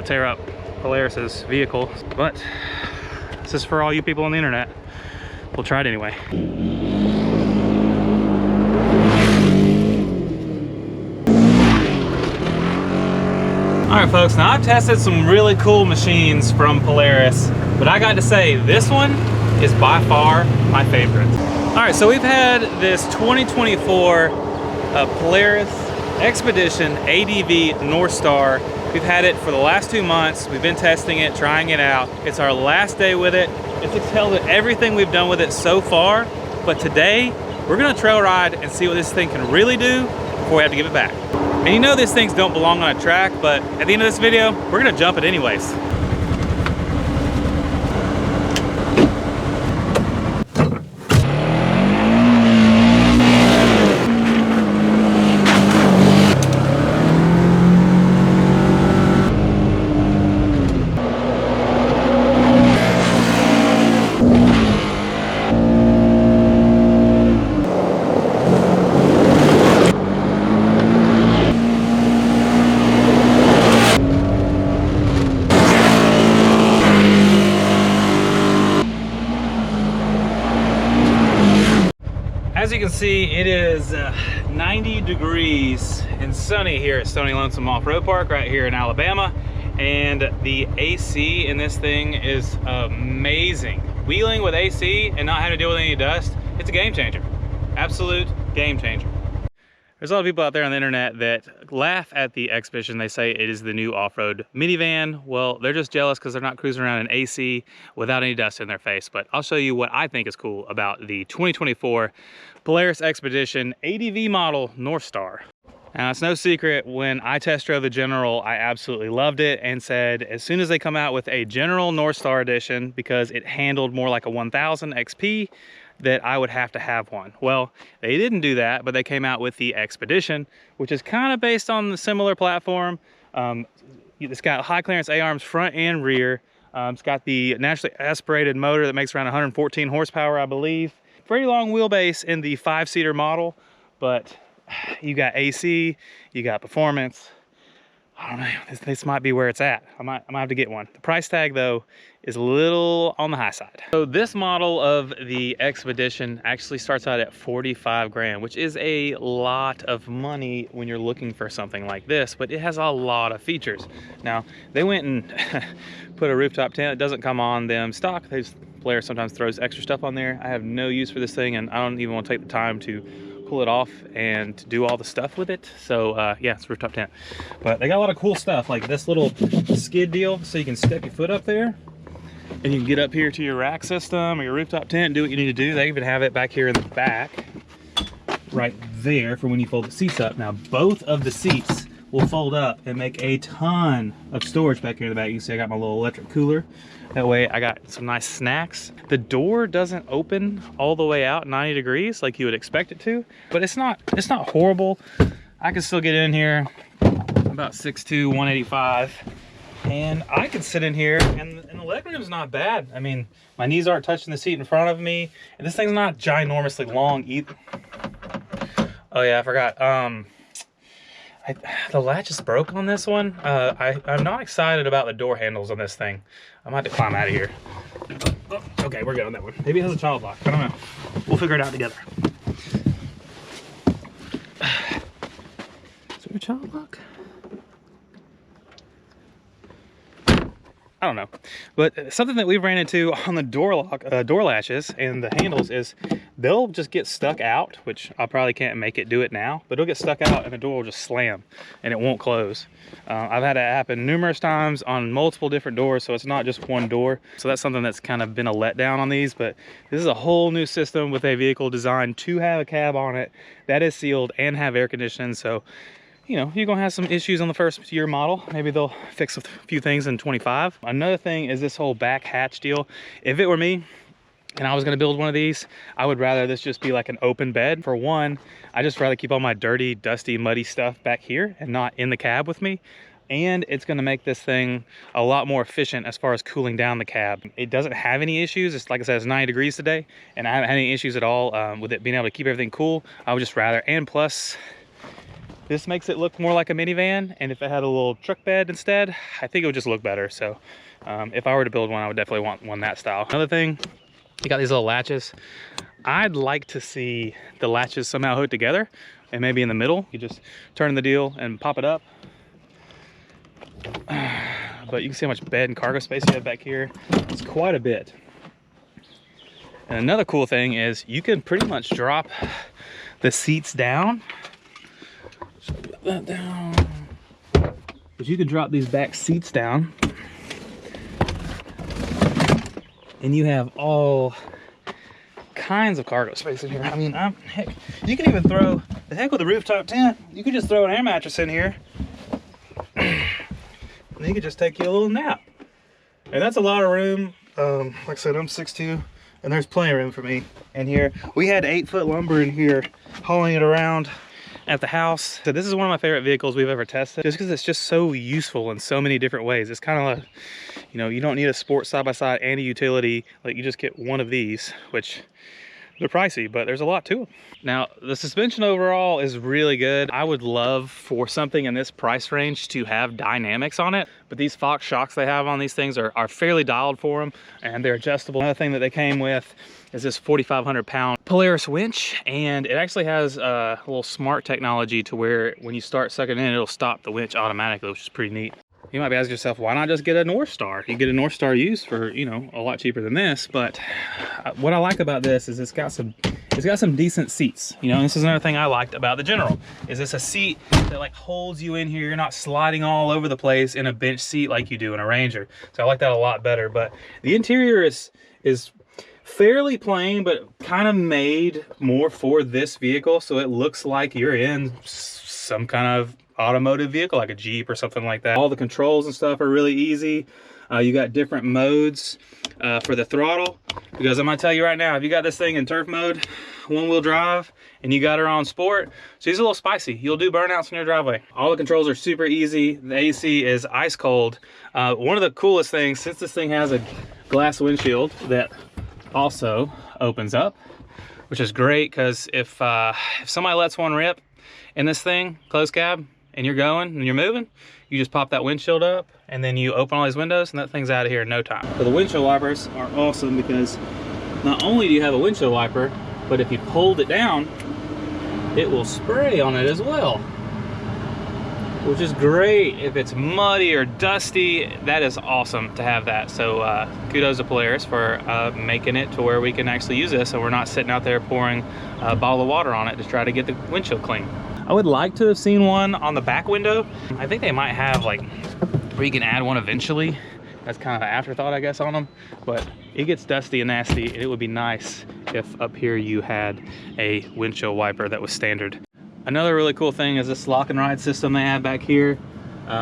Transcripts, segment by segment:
want to tear up Polaris's vehicle, but this is for all you people on the internet. We'll try it anyway. All right, folks, now I've tested some really cool machines from Polaris, but I got to say, this one is by far my favorite. All right, so we've had this 2024 Polaris Xpedition ADV Northstar. We've had it for the last 2 months. We've been testing it, trying it out. It's our last day with it. It's excelled at everything we've done with it so far, but today we're gonna trail ride and see what this thing can really do before we have to give it back. And you know these things don't belong on a track, but at the end of this video, we're gonna jump it anyways. As you can see, it is 90 degrees and sunny here at Stony Lonesome OHV Park right here in Alabama. And the AC in this thing is amazing. Wheeling with AC and not having to deal with any dust, it's a game changer. Absolute game changer. There's a lot of people out there on the internet that laugh at the Xpedition. They say it is the new off-road minivan. Well, they're just jealous because they're not cruising around in AC without any dust in their face. But I'll show you what I think is cool about the 2024 Polaris Xpedition ADV model Northstar. Now, it's no secret, when I test drove the General, I absolutely loved it and said as soon as they come out with a General Northstar edition, because it handled more like a 1000 XP, that I would have to have one. Well, they didn't do that, but they came out with the Xpedition, which is kind of based on the similar platform. It's got high clearance A-arms front and rear. It's got the naturally aspirated motor that makes around 114 horsepower, I believe. Pretty long wheelbase in the 5-seater model, but you got AC, you got performance. I don't know, this might be where it's at. I might have to get one. The price tag though is a little on the high side. So this model of the Xpedition actually starts out at 45 grand, which is a lot of money when you're looking for something like this, but it has a lot of features. Now, they went and put a rooftop tent. It doesn't come on them stock. Polaris sometimes throws extra stuff on there. I have no use for this thing, and I don't even want to take the time to pull it off and do all the stuff with it. So yeah, it's rooftop tent. But they got a lot of cool stuff, like this little skid deal, so you can step your foot up there and you can get up here to your rack system or your rooftop tent and do what you need to do. They even have it back here in the back, right there, for when you fold the seats up. Now, both of the seats will fold up and make a ton of storage back here in the back. You can see I got my little electric cooler. That way I got some nice snacks. The door doesn't open all the way out 90 degrees like you would expect it to, but it's not horrible. I can still get in here. I'm about 6'2", 185. And I can sit in here, and the leg room's not bad. I mean, my knees aren't touching the seat in front of me, and this thing's not ginormously long either. Oh yeah, I forgot. The latch is broke on this one. I'm not excited about the door handles on this thing. I might have to climb out of here. Oh, okay, we're good on that one. Maybe it has a child lock. I don't know. We'll figure it out together. Is there a child lock? I don't know, but something that we've ran into on the door latches and the handles is they'll just get stuck out, which I probably can't make it do it now, but it'll get stuck out and the door will just slam and it won't close. I've had it happen numerous times on multiple different doors, so it's not just one door. So that's something that's kind of been a letdown on these, but this is a whole new system with a vehicle designed to have a cab on it that is sealed and have air conditioning. So, you know, you're gonna have some issues on the first year model. Maybe they'll fix a few things in 25. Another thing is this whole back hatch deal. If it were me and I was gonna build one of these, I would rather this just be like an open bed. For one, I just rather keep all my dirty, dusty, muddy stuff back here and not in the cab with me. And it's gonna make this thing a lot more efficient as far as cooling down the cab. It doesn't have any issues. It's like I said, it's 90 degrees today, and I haven't had any issues at all with it being able to keep everything cool. I would just rather, and plus, This makes it look more like a minivan, and if it had a little truck bed instead, I think it would just look better. So if I were to build one, I would definitely want one that style. Another thing, you got these little latches. I'd like to see the latches somehow hooked together, and maybe in the middle, you just turn the deal and pop it up. But you can see how much bed and cargo space you have back here. It's quite a bit. And another cool thing is you can pretty much drop the seats down. So put that down. But you can drop these back seats down, and you have all kinds of cargo space in here. I mean, heck, you can even throw, the heck with a rooftop tent, you could just throw an air mattress in here. And you could just take you a little nap. And that's a lot of room. Like I said, I'm 6'2", and there's plenty of room for me in here. We had 8-foot lumber in here, hauling it around at the house. So this is one of my favorite vehicles we've ever tested, just because it's just so useful in so many different ways. It's kind of like, you know, you don't need a sport side-by-side and a utility. Like, you just get one of these, which they're pricey, but there's a lot to them. Now, the suspension overall is really good. I would love for something in this price range to have dynamics on it, but these Fox shocks they have on these things are fairly dialed for them, and they're adjustable. Another thing that they came with is this 4,500 pound Polaris winch, and it actually has a little smart technology to where when you start sucking in, it'll stop the winch automatically, which is pretty neat. You might be asking yourself, why not just get a Northstar? You can get a Northstar used for, you know, a lot cheaper than this. But what I like about this is it's got some decent seats. You know, and this is another thing I liked about the General, is it's a seat that like holds you in here. You're not sliding all over the place in a bench seat like you do in a Ranger. So I like that a lot better. But the interior is fairly plain, but kind of made more for this vehicle. So it looks like you're in some kind of automotive vehicle, like a Jeep or something like that. All the controls and stuff are really easy. You got different modes for the throttle, because I'm gonna tell you right now, if you got this thing in turf mode, one-wheel drive, and you got her on sport, she's a little spicy. You'll do burnouts in your driveway. All the controls are super easy. The AC is ice cold. One of the coolest things, since this thing has a glass windshield that also opens up, which is great, because if somebody lets one rip in this thing, closed cab, and you're going and you're moving, you just pop that windshield up and then you open all these windows and that thing's out of here in no time. So the windshield wipers are awesome, because not only do you have a windshield wiper, but if you hold it down, it will spray on it as well, which is great if it's muddy or dusty. That is awesome to have that. So kudos to Polaris for making it to where we can actually use this, and we're not sitting out there pouring a bottle of water on it to try to get the windshield clean. I would like to have seen one on the back window. I think they might have like where you can add one eventually. That's kind of an afterthought, I guess, on them. But it gets dusty and nasty, and it would be nice if up here you had a windshield wiper that was standard. Another really cool thing is this lock and ride system they have back here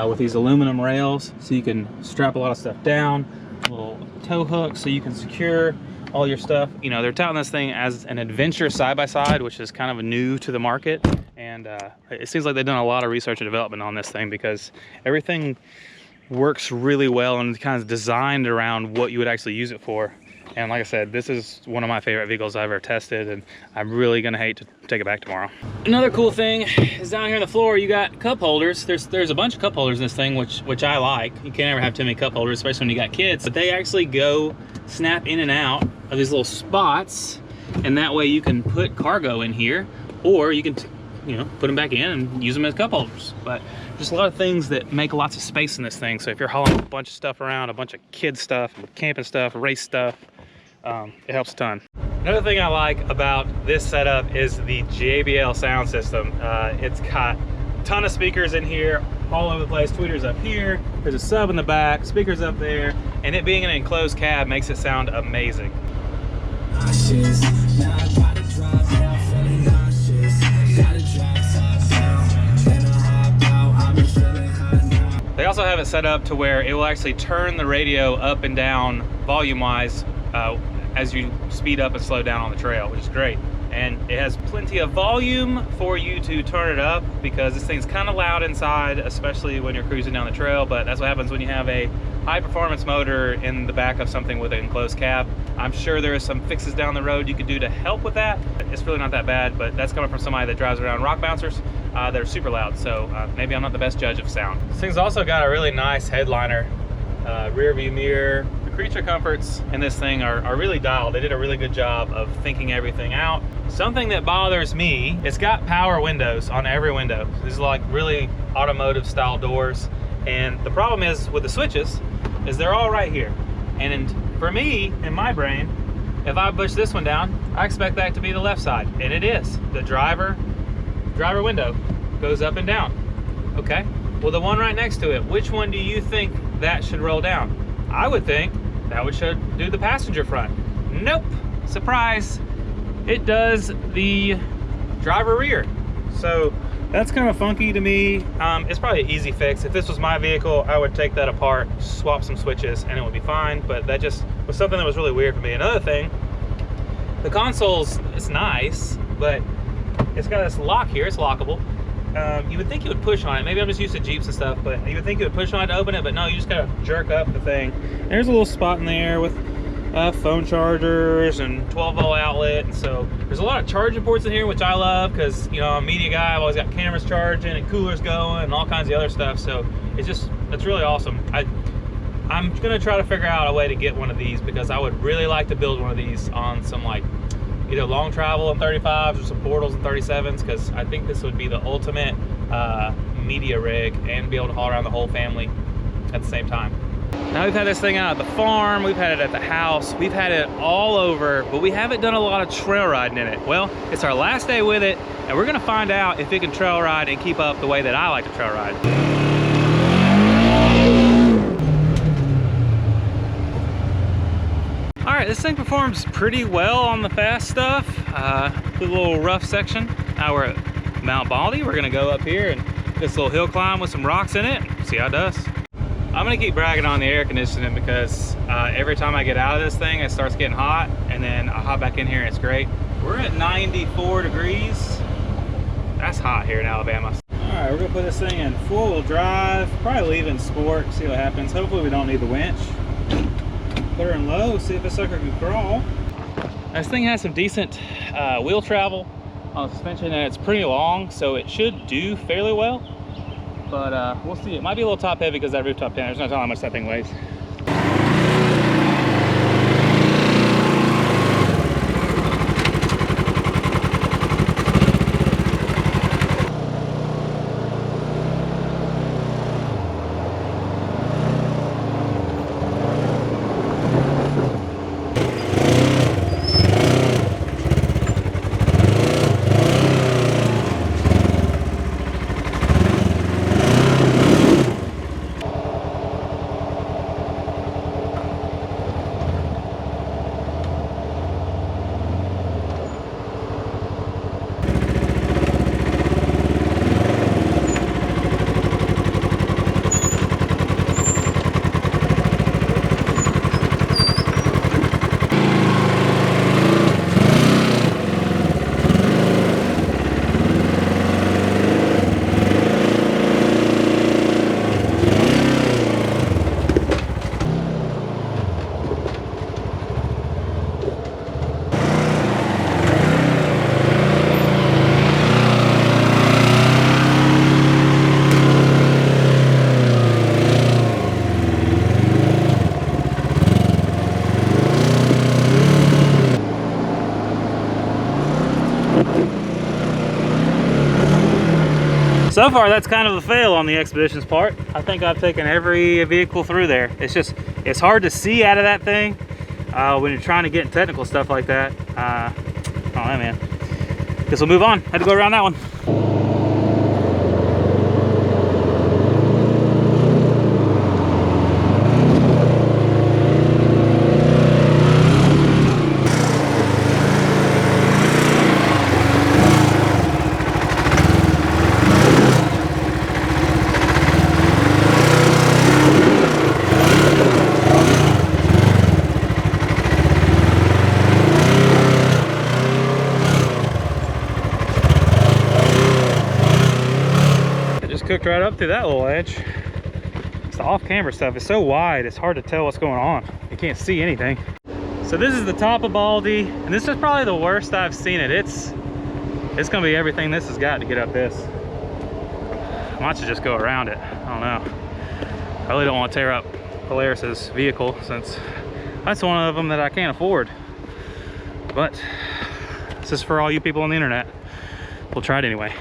with these aluminum rails, so you can strap a lot of stuff down, a little tow hook so you can secure all your stuff. You know, they're touting this thing as an adventure side-by-side, which is kind of new to the market. And it seems like they've done a lot of research and development on this thing, because everything works really well and kind of designed around what you would actually use it for. And like I said, this is one of my favorite vehicles I've ever tested, and I'm really gonna hate to take it back tomorrow. Another cool thing is down here on the floor, you got cup holders. There's a bunch of cup holders in this thing, which I like. You can't ever have too many cup holders, especially when you got kids. But they actually go snap in and out of these little spots, and that way you can put cargo in here, or you can you know, put them back in and use them as cup holders. But just a lot of things that make lots of space in this thing. So if you're hauling a bunch of stuff around, a bunch of kid stuff, camping stuff, race stuff, it helps a ton. Another thing I like about this setup is the JBL sound system. It's got a ton of speakers in here, all over the place. Tweeters up here, there's a sub in the back, speakers up there, and it being an enclosed cab makes it sound amazing. They also have it set up to where it will actually turn the radio up and down volume-wise as you speed up and slow down on the trail, which is great. And it has plenty of volume for you to turn it up, because this thing's kind of loud inside, especially when you're cruising down the trail. But that's what happens when you have a high performance motor in the back of something with an enclosed cab. I'm sure there are some fixes down the road you could do to help with that. It's really not that bad, but that's coming from somebody that drives around rock bouncers. that are super loud. So maybe I'm not the best judge of sound. This thing's also got a really nice headliner, rear view mirror. The creature comforts in this thing are really dialed. They did a really good job of thinking everything out. Something that bothers me, it's got power windows on every window. These are like really automotive style doors. And the problem is with the switches is they're all right here. And for me, in my brain, if I push this one down, I expect that to be the left side, and it is. The driver window goes up and down. Okay, well the one right next to it, which one do you think that should roll down? I would think that should do the passenger front. Nope, surprise, it does the driver rear. So that's kind of funky to me. It's probably an easy fix. If this was my vehicle, I would take that apart, swap some switches, and it would be fine. But that just was something that was really weird for me. Another thing, the console's, it's nice, but it's got this lock here. It's lockable. You would think you would push on it. Maybe I'm just used to Jeeps and stuff, but you would think you would push on it to open it, but no, you just gotta jerk up the thing. There's a little spot in there with phone chargers and 12-volt outlet, and so there's a lot of charging ports in here, which I love because, you know, I'm a media guy. I've always got cameras charging and coolers going and all kinds of other stuff. So it's really awesome. I'm gonna try to figure out a way to get one of these because I would really like to build one of these on some like either long travel in 35s or some portals in 37s, because I think this would be the ultimate media rig and be able to haul around the whole family at the same time. Now we've had this thing out at the farm, we've had it at the house, we've had it all over, but we haven't done a lot of trail riding in it. Well, it's our last day with it, and we're gonna find out if it can trail ride and keep up the way that I like to trail ride. All right, this thing performs pretty well on the fast stuff. The little rough section. Now we're at Mount Baldy. We're gonna go up here and this little hill climb with some rocks in it, see how it does. I'm gonna keep bragging on the air conditioning because every time I get out of this thing, it starts getting hot, and then I hop back in here and it's great. We're at 94 degrees. That's hot here in Alabama. All right, we're gonna put this thing in four-wheel drive, probably leave in sport, see what happens. Hopefully we don't need the winch. Put her in low, see if this sucker can crawl. This thing has some decent wheel travel on the suspension, and it's pretty long, so it should do fairly well. But we'll see. It might be a little top heavy because that rooftop pin. There's no telling how much that thing weighs. So far, that's kind of a fail on the Xpedition's part. I think I've taken every vehicle through there. It's hard to see out of that thing when you're trying to get in technical stuff like that. Oh man. Guess we'll move on. Had to go around that one. Cooked right up through that little edge. It's the off-camera stuff. It's so wide, it's hard to tell what's going on. You can't see anything. So this is the top of Baldy, and this is probably the worst I've seen it. It's gonna be everything this has got to get up this. I might just go around it. I don't know. I really don't want to tear up Polaris's vehicle since that's one of them that I can't afford. But this is for all you people on the internet. We'll try it anyway.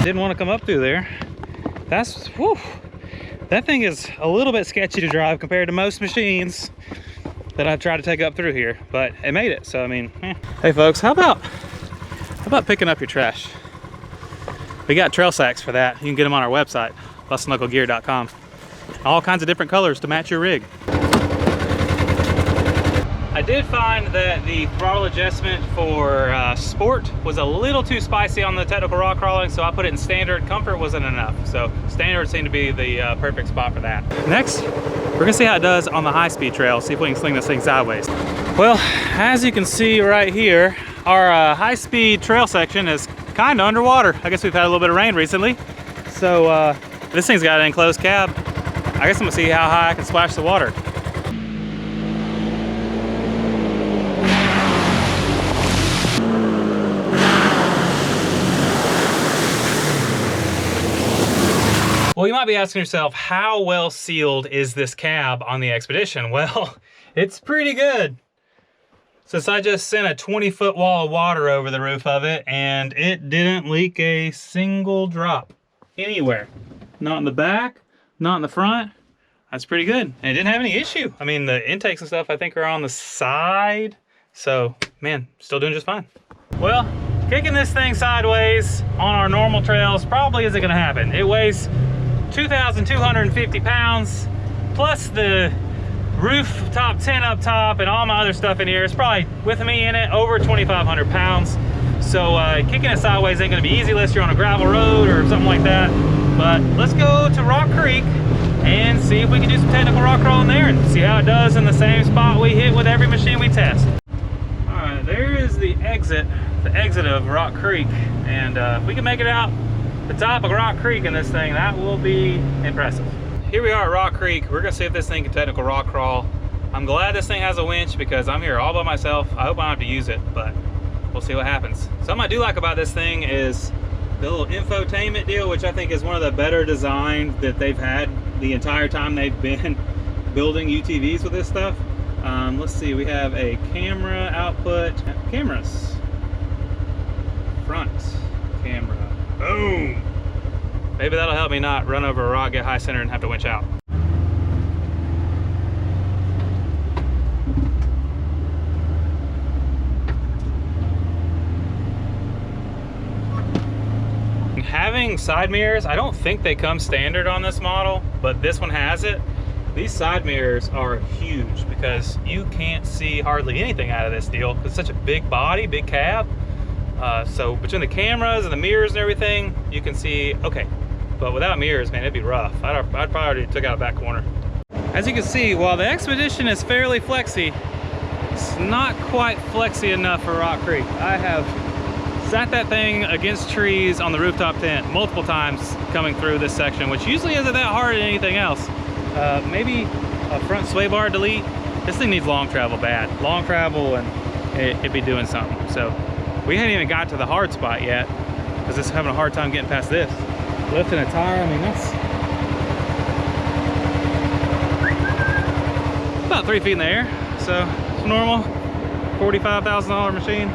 Didn't want to come up through there. That's, whew, that thing is a little bit sketchy to drive compared to most machines that I've tried to take up through here, but it made it. So I mean, Hey folks, how about picking up your trash? We got trail sacks for that. You can get them on our website, bustedknucklegear.com. All kinds of different colors to match your rig. I did find that the throttle adjustment for sport was a little too spicy on the technical rock crawling, so I put it in standard. Comfort wasn't enough, so standard seemed to be the perfect spot for that. Next, we're gonna see how it does on the high-speed trail, see if we can sling this thing sideways. Well, as you can see right here, our high-speed trail section is kind of underwater. I guess we've had a little bit of rain recently, so this thing's got an enclosed cab. I guess I'm gonna see how high I can splash the water. Well, you might be asking yourself, how well sealed is this cab on the Xpedition? Well, it's pretty good. Since I just sent a 20-foot wall of water over the roof of it, and it didn't leak a single drop anywhere. Not in the back, not in the front. That's pretty good. And it didn't have any issue. I mean, the intakes and stuff I think are on the side. So, man, still doing just fine. Well, kicking this thing sideways on our normal trails probably isn't gonna happen. It weighs 2,250 pounds, plus the rooftop tent up top and all my other stuff in here. It's probably, with me in it, over 2,500 pounds. So kicking it sideways ain't gonna be easy unless you're on a gravel road or something like that. But let's go to Rock Creek and see if we can do some technical rock crawling there and see how it does in the same spot we hit with every machine we test. All right, there is the exit of Rock Creek. And if we can make it out the top of Rock Creek in this thing, that will be impressive. Here we are at Rock Creek. We're gonna see if this thing can technical rock crawl. I'm glad this thing has a winch because I'm here all by myself. I hope I don't have to use it, but we'll see what happens. Something I do like about this thing is the little infotainment deal, which I think is one of the better designs that they've had the entire time they've been building UTVs with this stuff. Let's see, we have a camera output, cameras, front camera. Boom! Maybe that'll help me not run over a rock, get high center, and have to winch out. Having side mirrors, I don't think they come standard on this model, but this one has it. These side mirrors are huge because you can't see hardly anything out of this deal. It's such a big body, big cab. So between the cameras and the mirrors and everything, you can see okay. But without mirrors, man, it'd be rough. I'd probably already took out a back corner. As you can see, while the Xpedition is fairly flexy, it's not quite flexy enough for Rock Creek. I have sat that thing against trees on the rooftop tent multiple times coming through this section, which usually isn't that hard than anything else. Maybe a front sway bar delete. This thing needs long travel bad. Long travel and it'd be doing something. So we hadn't even got to the hard spot yet because it's having a hard time getting past this. Lifting a tire, I mean, that's about 3 feet in the air. So it's normal, $45,000 machine.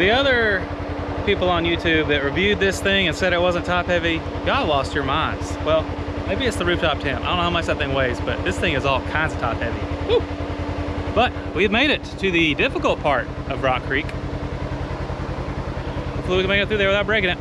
the other people on YouTube that reviewed this thing and said it wasn't top heavy, y'all lost your minds. Well, maybe it's the rooftop tent. I don't know how much that thing weighs, but this thing is all kinds of top heavy. Woo! But we've made it to the difficult part of Rock Creek. Hopefully we can make it through there without breaking it.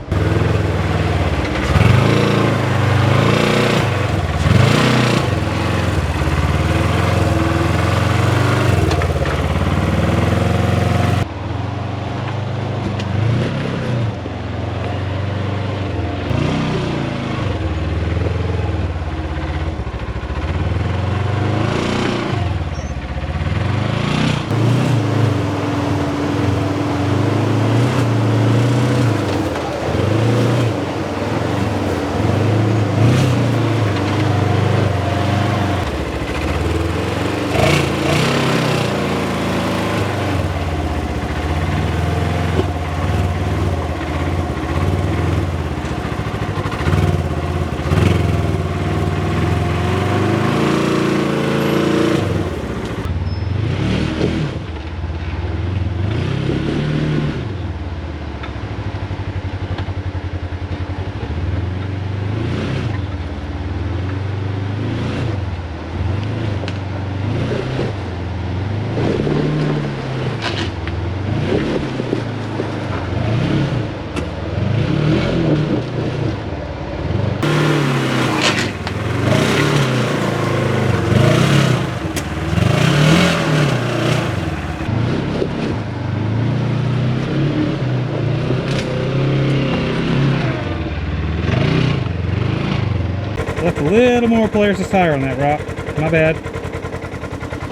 Left a little more Polaris tire on that rock. My bad.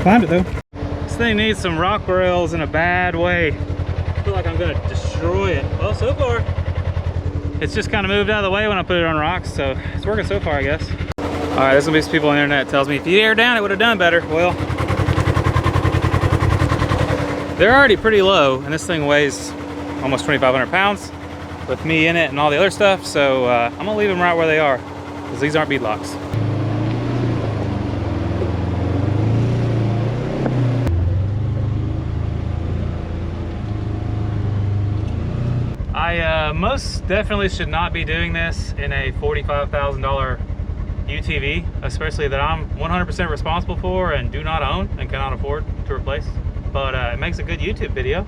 Climbed it though. This thing needs some rock rails in a bad way. I feel like I'm gonna destroy it. Well, so far, it's just kind of moved out of the way when I put it on rocks, so it's working so far, I guess. All right, there's gonna be some people on the internet that tells me if you air down, it would have done better. Well, they're already pretty low, and this thing weighs almost 2,500 pounds with me in it and all the other stuff, so I'm gonna leave them right where they are, because these aren't bead locks. I most definitely should not be doing this in a $45,000 UTV, especially that I'm 100% responsible for and do not own and cannot afford to replace. But it makes a good YouTube video.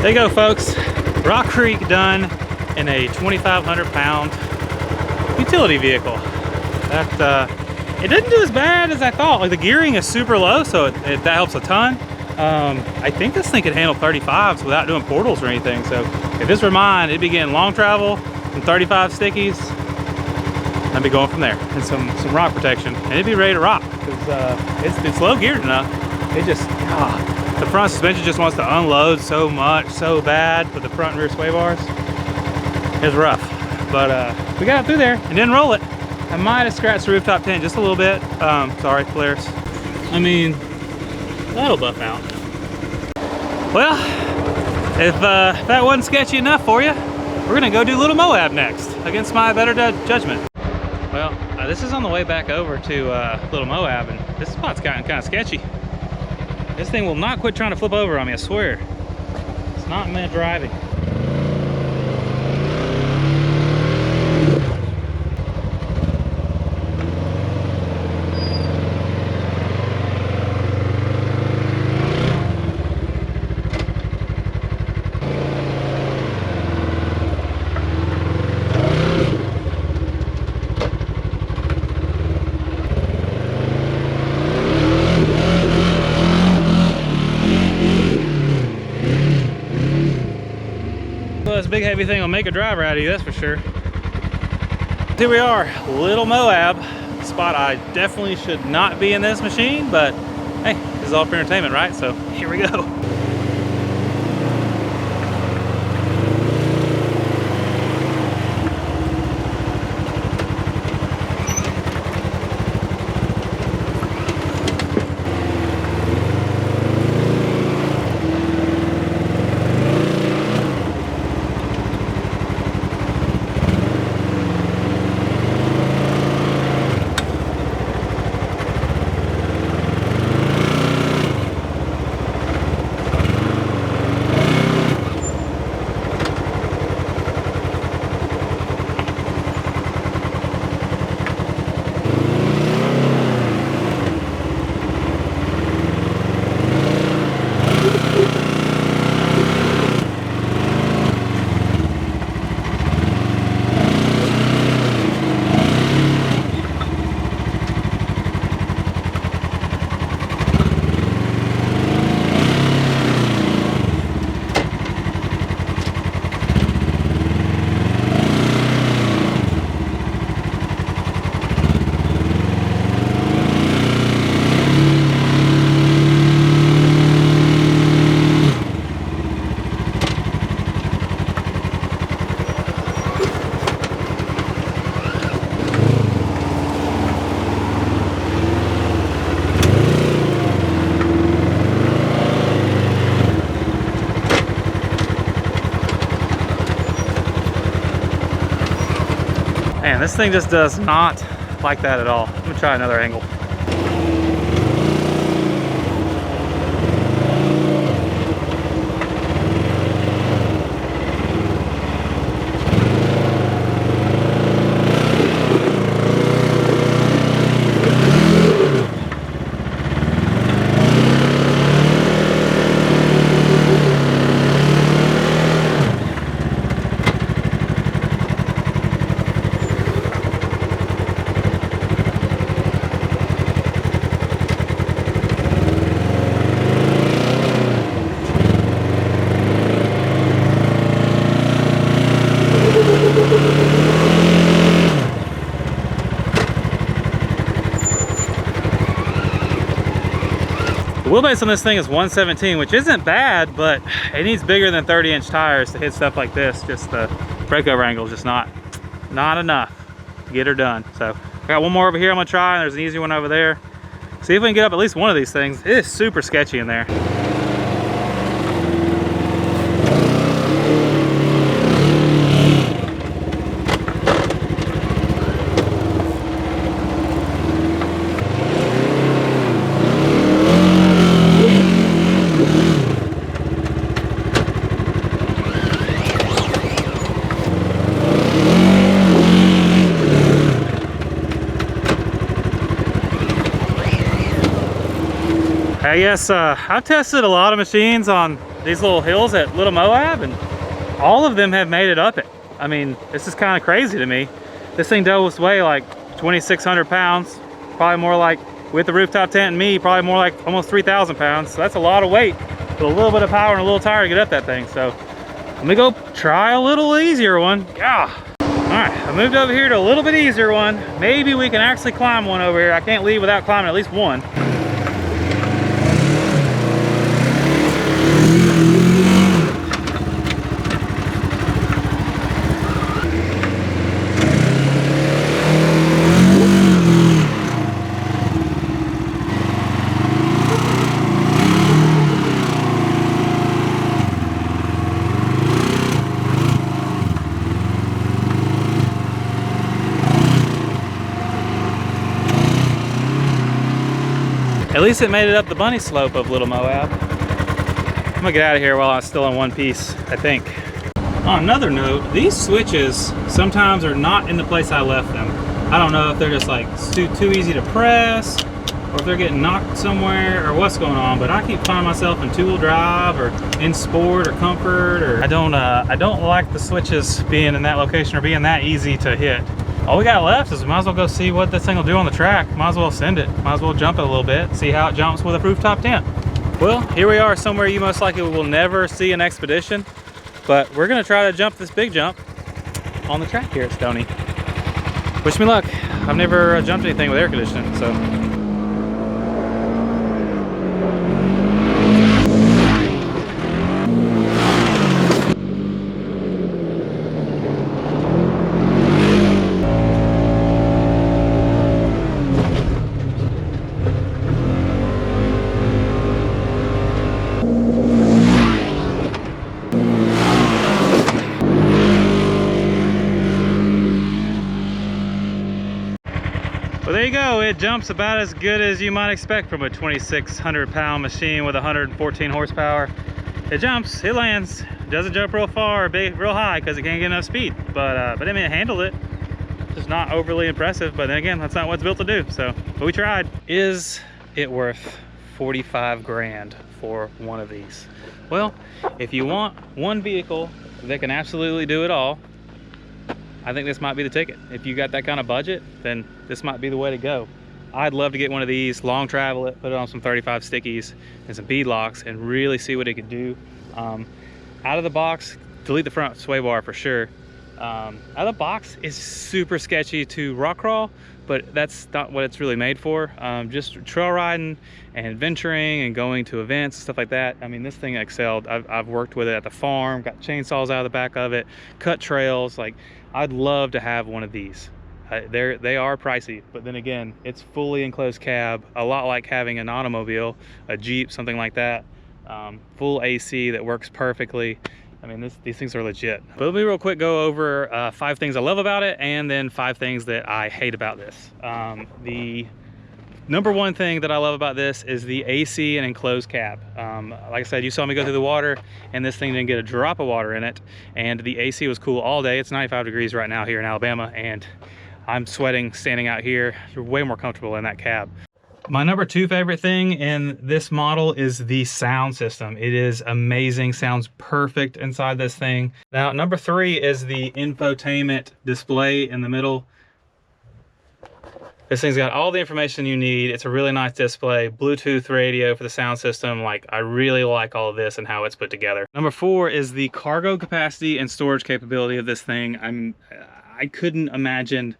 There you go, folks. Rock Creek done in a 2,500 pound utility vehicle. That it didn't do as bad as I thought. Like, the gearing is super low, so that helps a ton. I think this thing could handle 35s without doing portals or anything. So if this were mine, it'd be getting long travel and 35 stickies. I'd be going from there, and some rock protection, and it'd be ready to rock, because it's low geared enough. It just, the front suspension just wants to unload so much, so bad with the front and rear sway bars. It's rough, but we got it through there and didn't roll it. I might have scratched the rooftop tent just a little bit. Sorry, Polaris. I mean, that'll buff out. Well, if that wasn't sketchy enough for you, we're gonna go do Little Moab next, against my better judgment. Well, this is on the way back over to Little Moab, and this spot's gotten kind of sketchy. This thing will not quit trying to flip over on me, I swear. It's not meant driving. this big heavy thing will make a driver out of you, that's for sure. Here we are, Little Moab. Spot I definitely should not be in this machine, but hey, this is all for entertainment, right? So here we go. Man, this thing just does not like that at all. I'm gonna try another angle. The wheelbase on this thing is 117, which isn't bad, but it needs bigger than 30-inch tires to hit stuff like this. Just the breakover angle is just not enough to get her done. So I got one more over here I'm gonna try, and there's an easy one over there. See if we can get up at least one of these things. It is super sketchy in there. I guess I've tested a lot of machines on these little hills at Little Moab, and all of them have made it up it. I mean, this is kind of crazy to me. This thing does weigh like 2,600 pounds, probably more like, with the rooftop tent and me, probably more like almost 3,000 pounds. So that's a lot of weight with a little bit of power and a little tire to get up that thing. So let me go try a little easier one. Yeah. All right, I moved over here to a little bit easier one. Maybe we can actually climb one over here. I can't leave without climbing at least one. At least it made it up the bunny slope of Little Moab. I'm gonna get out of here while I'm still in one piece, I think. On another note, these switches sometimes are not in the place I left them. I don't know if they're just like too easy to press, or if they're getting knocked somewhere, or what's going on, but I keep finding myself in two-wheel drive or in sport or comfort, or I don't like the switches being in that location or being that easy to hit. All we got left is we might as well go see what this thing will do on the track. Might as well send it. Might as well jump it a little bit, see how it jumps with a rooftop tent. Well, here we are somewhere you most likely will never see an Xpedition. but we're gonna try to jump this big jump on the track here at Stony. Wish me luck. I've never jumped anything with air conditioning, so. Well, there you go. It jumps about as good as you might expect from a 2,600 pound machine with 114 horsepower. It jumps, it lands, doesn't jump real far or real high because it can't get enough speed. But I mean, it handled it. Just not overly impressive. But then again, that's not what it's built to do. So, but we tried. Is it worth 45 grand for one of these? Well, if you want one vehicle that can absolutely do it all, I think this might be the ticket. If you got that kind of budget, then this might be the way to go. I'd love to get one of these, long travel it, put it on some 35 stickies and some bead locks and really see what it could do. Out of the box, delete the front sway bar for sure. Out of the box is super sketchy to rock crawl, but that's not what it's really made for. Just trail riding and adventuring and going to events and stuff like that. I mean, this thing excelled. I've worked with it at the farm, got chainsaws out of the back of it, cut trails. Like, I'd love to have one of these. They are pricey, but then again, it's fully enclosed cab, a lot like having an automobile, a Jeep, something like that. Full AC that works perfectly. I mean, these things are legit. But let me real quick go over 5 things I love about it and then 5 things that I hate about this. The number one thing that I love about this is the AC and enclosed cab. Like I said, you saw me go through the water and this thing didn't get a drop of water in it. And the AC was cool all day. It's 95 degrees right now here in Alabama and I'm sweating standing out here. You're way more comfortable in that cab. My number 2 favorite thing in this model is the sound system. It is amazing, sounds perfect inside this thing. Now, number 3 is the infotainment display in the middle. This thing's got all the information you need. It's a really nice display, Bluetooth radio for the sound system. Like, I really like all of this and how it's put together. Number 4 is the cargo capacity and storage capability of this thing. I couldn't imagine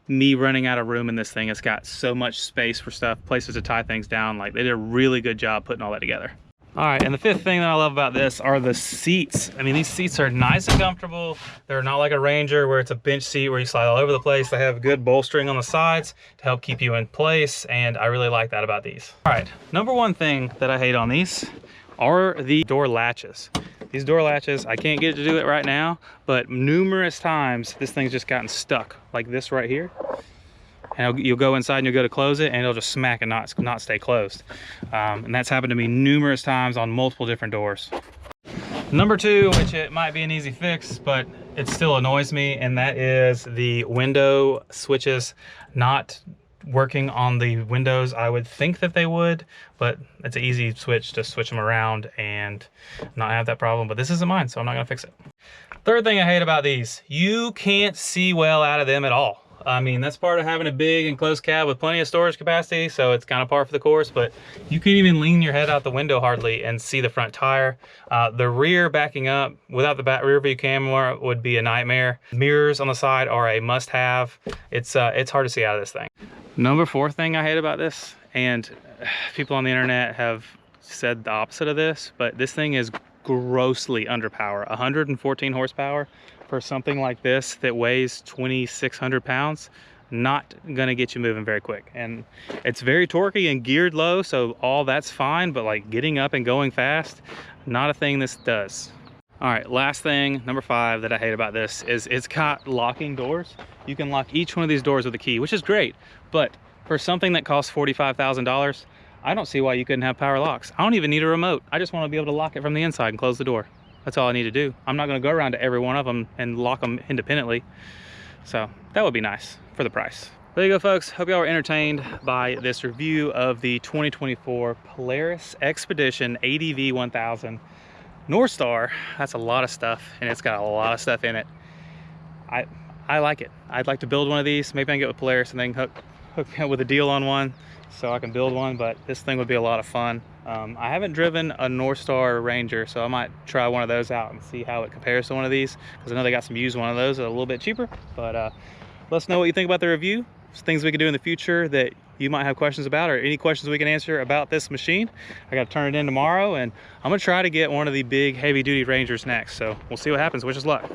me running out of room in this thing. It's got so much space for stuff, places to tie things down. Like, they did a really good job putting all that together. All right, and the 5th thing that I love about this are the seats. I mean, these seats are nice and comfortable. They're not like a Ranger where it's a bench seat where you slide all over the place. They have good bolstering on the sides to help keep you in place, and I really like that about these. All right, number 1 thing that I hate on these are the door latches. These door latches, I can't get it to do it right now, but numerous times this thing's just gotten stuck like this right here. And you'll go inside and you'll go to close it and it'll just smack and not stay closed. And that's happened to me numerous times on multiple different doors. Number 2, which it might be an easy fix, but it still annoys me, and that is the window switches not working on the windows. I would think that they would, but it's an easy switch to switch them around and not have that problem, but this isn't mine, so I'm not gonna fix it. 3rd thing I hate about these, you can't see well out of them at all. I mean, that's part of having a big enclosed cab with plenty of storage capacity, so it's kind of par for the course, but you can't even lean your head out the window hardly and see the front tire. The rear backing up without the rear view camera would be a nightmare. Mirrors on the side are a must-have. It's hard to see out of this thing. Number 4 thing I hate about this, and people on the internet have said the opposite of this, but this thing is grossly underpowered. 114 horsepower for something like this that weighs 2,600 pounds, not gonna get you moving very quick. And it's very torquey and geared low, so all that's fine, but like getting up and going fast, not a thing this does. All right, last thing, number 5 that I hate about this is it's got locking doors. You can lock each one of these doors with a key, which is great, but for something that costs $45,000, I don't see why you couldn't have power locks. I don't even need a remote. I just want to be able to lock it from the inside and close the door. That's all I need to do. I'm not going to go around to every one of them and lock them independently. So that would be nice for the price. There you go, folks. Hope y'all were entertained by this review of the 2024 Polaris Xpedition ADV 1000 Northstar. That's a lot of stuff, and it's got a lot of stuff in it. I like it. I'd like to build one of these. Maybe I can get with Polaris and then hook hook me up with a deal on one so I can build one, but this thing would be a lot of fun. I haven't driven a Northstar Ranger, so I might try one of those out and see how it compares to one of these, because I know they got some used one of those that are a little bit cheaper. But let us know what you think about the review, things we can do in the future that you might have questions about, or any questions we can answer about this machine. I got to turn it in tomorrow, and I'm gonna try to get one of the big heavy duty Rangers next, so we'll see what happens. Wish us luck.